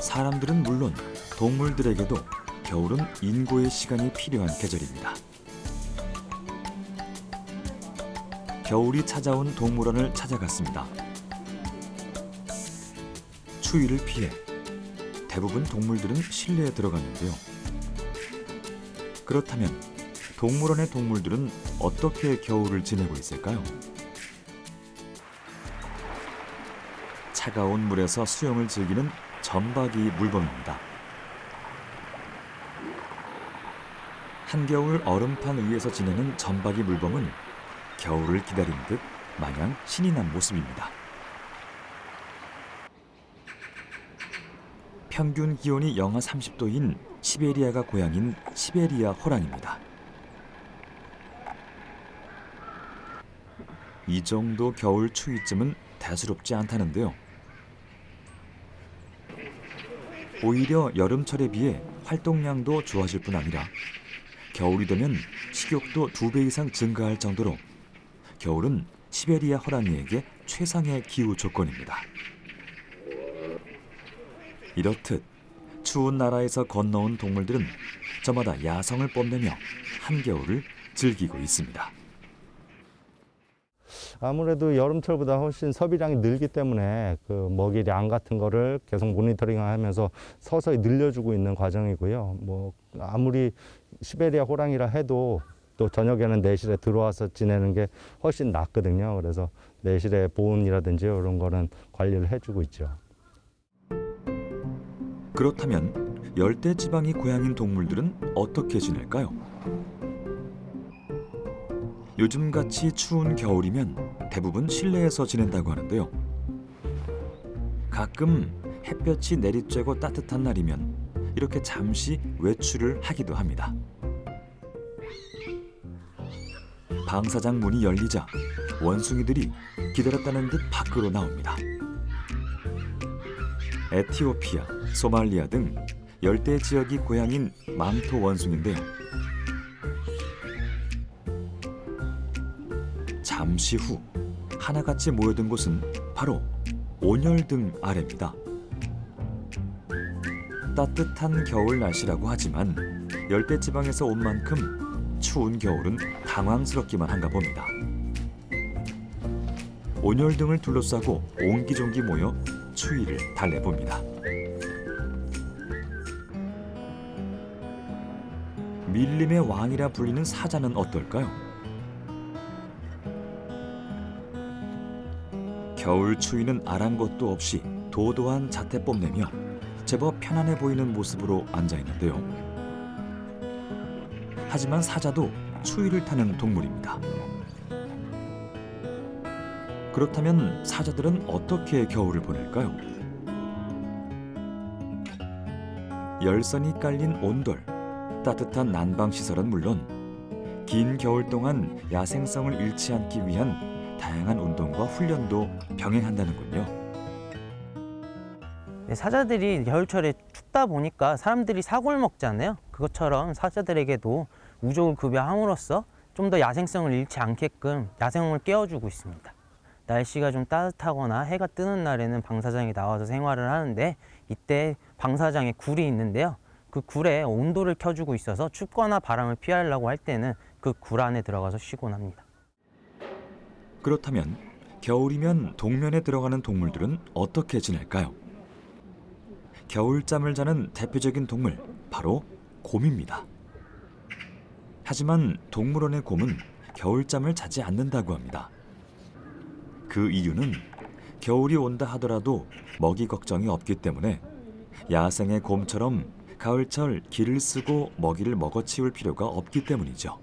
사람들은 물론 동물들에게도 겨울은 인고의 시간이 필요한 계절입니다. 겨울이 찾아온 동물원을 찾아갔습니다. 추위를 피해 대부분 동물들은 실내에 들어갔는데요. 그렇다면 동물원의 동물들은 어떻게 겨울을 지내고 있을까요? 차가운 물에서 수영을 즐기는 점박이 물범입니다. 한겨울 얼음판 위에서 지내는 점박이 물범은 겨울을 기다린 듯 마냥 신이 난 모습입니다. 평균 기온이 영하 30도인 시베리아가 고향인 시베리아 호랑입니다. 이 정도 겨울 추위쯤은 대수롭지 않다는데요. 오히려 여름철에 비해 활동량도 좋아질 뿐 아니라 겨울이 되면 식욕도 2배 이상 증가할 정도로 겨울은 시베리아 호랑이에게 최상의 기후 조건입니다. 이렇듯 추운 나라에서 건너온 동물들은 저마다 야성을 뽐내며 한겨울을 즐기고 있습니다. 아무래도 여름철보다 훨씬 섭이량이 늘기 때문에 그 먹이량 같은 거를 계속 모니터링하면서 서서히 늘려주고 있는 과정이고요. 뭐 아무리 시베리아 호랑이라 해도 또 저녁에는 내실에 들어와서 지내는 게 훨씬 낫거든요. 그래서 내실의 보온이라든지 이런 거는 관리를 해주고 있죠. 그렇다면 열대 지방이 고향인 동물들은 어떻게 지낼까요? 요즘같이 추운 겨울이면 대부분 실내에서 지낸다고 하는데요. 가끔 햇볕이 내리쬐고 따뜻한 날이면 이렇게 잠시 외출을 하기도 합니다. 방사장 문이 열리자 원숭이들이 기다렸다는 듯 밖으로 나옵니다. 에티오피아, 소말리아 등 열대 지역이 고향인 망토 원숭인데요. 잠시 후 하나같이 모여든 곳은 바로 온열등 아래입니다. 따뜻한 겨울 날씨라고 하지만 열대 지방에서 온 만큼 추운 겨울은 당황스럽기만 한가 봅니다. 온열등을 둘러싸고 옹기종기 모여 추위를 달래봅니다. 밀림의 왕이라 불리는 사자는 어떨까요? 겨울 추위는 아랑곳도 없이 도도한 자태 뽐내며 제법 편안해 보이는 모습으로 앉아있는데요. 하지만 사자도 추위를 타는 동물입니다. 그렇다면 사자들은 어떻게 겨울을 보낼까요? 열선이 깔린 온돌, 따뜻한 난방시설은 물론 긴 겨울 동안 야생성을 잃지 않기 위한 다양한 운동과 훈련도 병행한다는군요. 사자들이 겨울철에 춥다 보니까 사람들이 사골 먹잖아요. 그것처럼 사자들에게도 우족을 급여함으로써 좀 더 야생성을 잃지 않게끔 야생을 깨워주고 있습니다. 날씨가 좀 따뜻하거나 해가 뜨는 날에는 방사장에 나와서 생활을 하는데 이때 방사장에 굴이 있는데요. 그 굴에 온도를 켜주고 있어서 춥거나 바람을 피하려고 할 때는 그 굴 안에 들어가서 쉬곤 합니다. 그렇다면 겨울이면 동면에 들어가는 동물들은 어떻게 지낼까요? 겨울잠을 자는 대표적인 동물, 바로 곰입니다. 하지만 동물원의 곰은 겨울잠을 자지 않는다고 합니다. 그 이유는 겨울이 온다 하더라도 먹이 걱정이 없기 때문에 야생의 곰처럼 가을철 기를 쓰고 먹이를 먹어치울 필요가 없기 때문이죠.